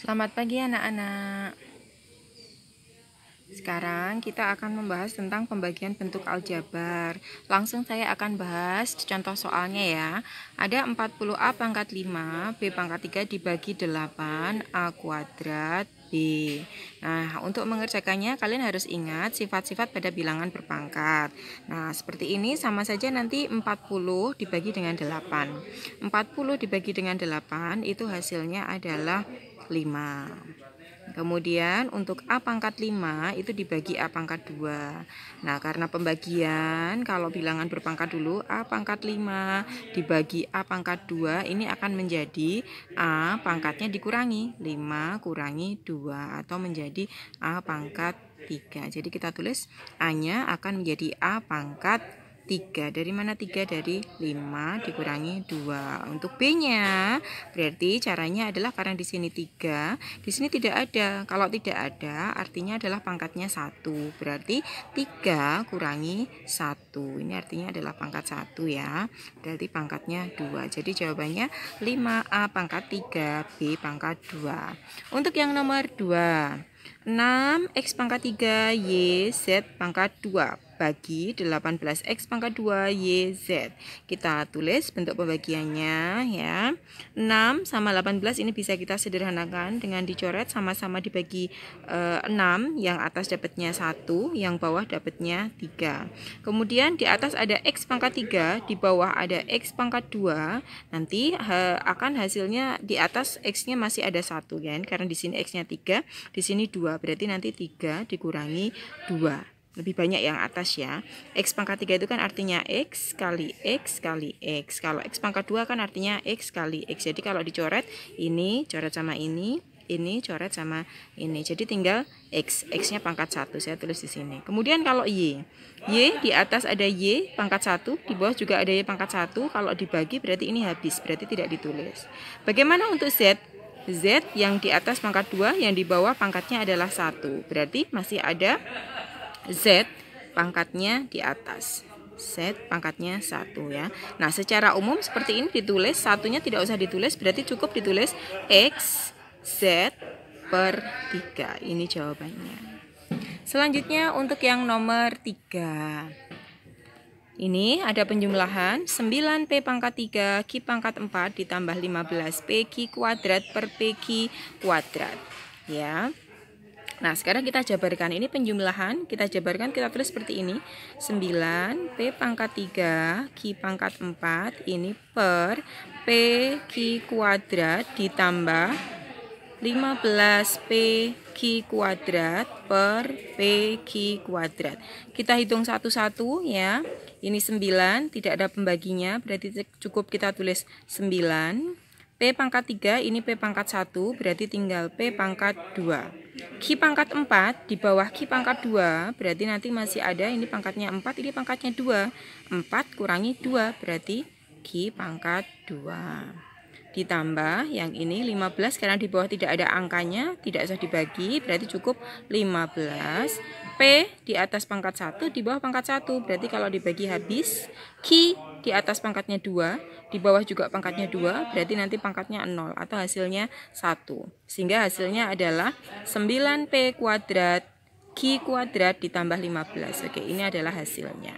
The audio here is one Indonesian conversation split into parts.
Selamat pagi anak-anak. Sekarang kita akan membahas tentang pembagian bentuk aljabar. Langsung saya akan bahas contoh soalnya ya. Ada 40A pangkat 5, B pangkat 3 dibagi 8, A kuadrat, B. Nah, untuk mengerjakannya kalian harus ingat sifat-sifat pada bilangan berpangkat. Nah, seperti ini sama saja nanti 40 dibagi dengan 8. 40 dibagi dengan 8 itu hasilnya adalah 5. Kemudian untuk A pangkat 5 itu dibagi A pangkat 2. Nah, karena pembagian kalau bilangan berpangkat dulu A pangkat 5 dibagi A pangkat 2 ini akan menjadi A pangkatnya dikurangi 5 kurangi 2 atau menjadi A pangkat 3. Jadi kita tulis A-nya akan menjadi A pangkat 3. Dari mana 3? Dari 5 dikurangi 2. Untuk B-nya berarti caranya adalah karena di sini 3, di sini tidak ada. Kalau tidak ada artinya adalah pangkatnya 1. Berarti 3 kurangi 1. Ini artinya adalah pangkat 1 ya. Berarti pangkatnya 2. Jadi jawabannya 5A pangkat 3, B pangkat 2. Untuk yang nomor 2, 6X pangkat 3 Y Z pangkat 2 bagi 18X pangkat 2 YZ. Kita tulis bentuk pembagiannya ya. 6 sama 18 ini bisa kita sederhanakan dengan dicoret sama-sama dibagi 6. Yang atas dapatnya 1, yang bawah dapatnya 3. Kemudian di atas ada X pangkat 3, di bawah ada X pangkat 2. Nanti akan hasilnya di atas X-nya masih ada 1 kan. Karena di sini X-nya 3, di sini 2. Berarti nanti 3 dikurangi 2. Lebih banyak yang atas ya. X pangkat 3 itu kan artinya X kali X kali X. Kalau X pangkat 2 kan artinya X kali X. Jadi kalau dicoret, ini coret sama ini coret sama ini. Jadi tinggal X. X-nya pangkat 1. Saya tulis di sini. Kemudian kalau Y. Y di atas ada Y pangkat 1. Di bawah juga ada Y pangkat 1. Kalau dibagi berarti ini habis. Berarti tidak ditulis. Bagaimana untuk Z? Z yang di atas pangkat 2, yang di bawah pangkatnya adalah 1. Berarti masih ada Z pangkatnya di atas. Z pangkatnya 1 ya. Nah, secara umum seperti ini ditulis, satunya tidak usah ditulis, berarti cukup ditulis X Z per 3. Ini jawabannya. Selanjutnya untuk yang nomor 3. Ini ada penjumlahan 9P pangkat 3 Q pangkat 4 ditambah 15PQ kuadrat per PQ kuadrat ya. Nah, sekarang kita jabarkan. Ini penjumlahan, kita jabarkan, kita tulis seperti ini. 9P pangkat 3, Q pangkat 4, ini per PQ kuadrat ditambah 15PQ kuadrat per PQ kuadrat. Kita hitung satu-satu ya. Ini 9, tidak ada pembaginya, berarti cukup kita tulis 9. P pangkat 3, ini P pangkat 1, berarti tinggal P pangkat 2. Q pangkat 4, di bawah Q pangkat 2, berarti nanti masih ada, ini pangkatnya 4, ini pangkatnya 2. 4 kurangi 2, berarti Q pangkat 2. Ditambah yang ini 15, karena di bawah tidak ada angkanya, tidak usah dibagi, berarti cukup 15. P di atas pangkat 1, di bawah pangkat 1, berarti kalau dibagi habis. Q di atas pangkatnya 2, di bawah juga pangkatnya 2, berarti nanti pangkatnya 0 atau hasilnya 1. Sehingga hasilnya adalah 9P kuadrat Q kuadrat ditambah 15. Oke, ini adalah hasilnya.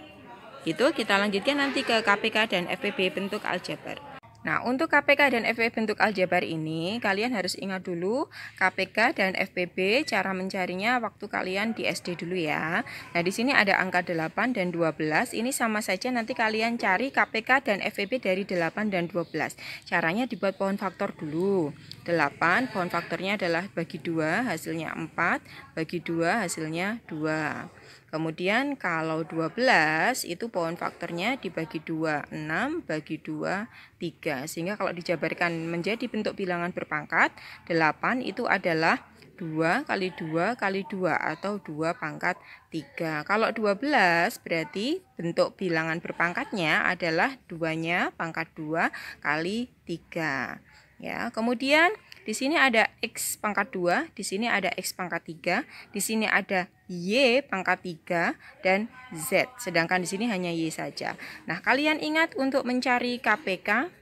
Itu kita lanjutkan nanti ke KPK dan FPB bentuk aljabar. Nah, untuk KPK dan FPB bentuk aljabar ini, kalian harus ingat dulu KPK dan FPB, cara mencarinya waktu kalian di SD dulu ya. Nah, di sini ada angka 8 dan 12. Ini sama saja nanti kalian cari KPK dan FPB dari 8 dan 12. Caranya dibuat pohon faktor dulu. 8, pohon faktornya adalah bagi 2, hasilnya 4. Bagi 2, hasilnya 2. Kemudian kalau 12 itu pohon faktornya dibagi 2, 6 bagi 2, 3. Sehingga kalau dijabarkan menjadi bentuk bilangan berpangkat, 8 itu adalah 2 kali 2 kali 2 atau 2 pangkat 3. Kalau 12 berarti bentuk bilangan berpangkatnya adalah 2-nya pangkat 2 kali 3. Ya, kemudian di sini ada X pangkat 2, di sini ada X pangkat 3, di sini ada Y pangkat 3 dan Z. Sedangkan di sini hanya Y saja. Nah, kalian ingat untuk mencari KPK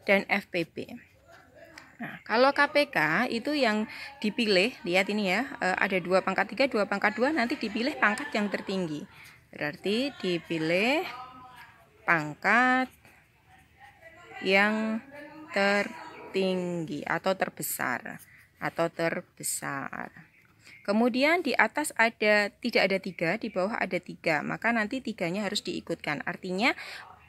dan FPB. Nah, kalau KPK itu yang dipilih, lihat ini ya, ada 2 pangkat 3, 2 pangkat 2, nanti dipilih pangkat yang tertinggi. Berarti dipilih pangkat yang tertinggi atau terbesar. Kemudian di atas tidak ada 3, di bawah ada 3, maka nanti 3-nya harus diikutkan. Artinya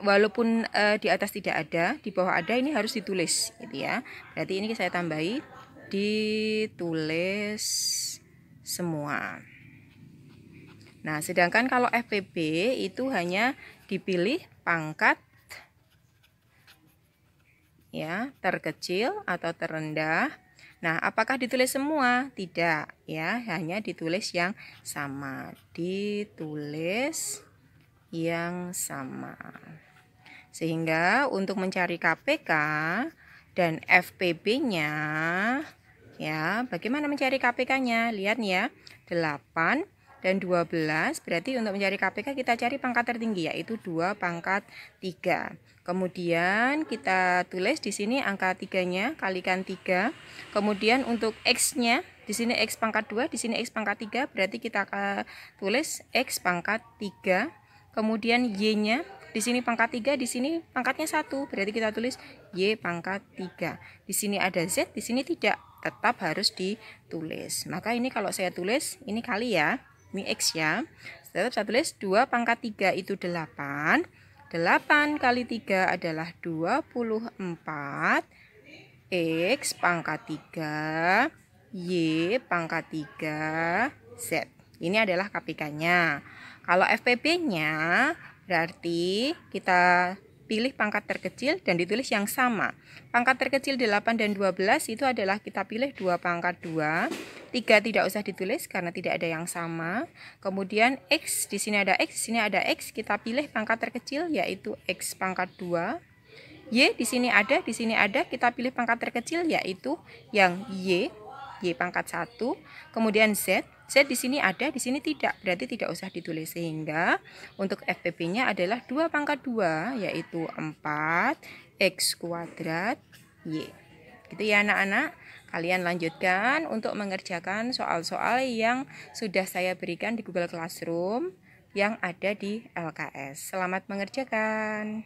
walaupun di atas tidak ada, di bawah ada, ini harus ditulis gitu ya. Berarti ini saya tambahi ditulis semua. Nah, sedangkan kalau FPB itu hanya dipilih pangkat ya, terkecil atau terendah. Nah, apakah ditulis semua? Tidak ya, hanya ditulis yang sama. Ditulis yang sama. Sehingga untuk mencari KPK dan FPB-nya ya, bagaimana mencari KPK-nya? Lihat nih ya, 8 dan 12, berarti untuk mencari KPK kita cari pangkat tertinggi, yaitu 2 pangkat 3. Kemudian kita tulis di sini angka 3-nya, kalikan 3. Kemudian untuk X-nya, di sini X pangkat 2, di sini X pangkat 3, berarti kita tulis X pangkat 3. Kemudian Y-nya, di sini pangkat 3, di sini pangkatnya 1, berarti kita tulis Y pangkat 3. Di sini ada Z, di sini tidak, tetap harus ditulis. Maka ini kalau saya tulis, ini kali ya, ini X ya. Tetap saya tulis 2 pangkat 3 itu 8. 8 kali 3 adalah 24. X pangkat 3, Y pangkat 3, Z. Ini adalah KPK-nya. Kalau FPB-nya berarti kita pilih pangkat terkecil dan ditulis yang sama. Pangkat terkecil 8 dan 12 itu adalah kita pilih 2 pangkat 2. 3 tidak usah ditulis karena tidak ada yang sama. Kemudian X, di sini ada X, di sini ada X, kita pilih pangkat terkecil yaitu X pangkat 2. Y di sini ada, kita pilih pangkat terkecil yaitu yang Y pangkat 1. Kemudian Z di sini ada, di sini tidak, berarti tidak usah ditulis. Sehingga untuk FPB-nya adalah 2 pangkat 2 yaitu 4 X kuadrat Y. Gitu ya anak-anak. Kalian lanjutkan untuk mengerjakan soal-soal yang sudah saya berikan di Google Classroom yang ada di LKS. Selamat mengerjakan.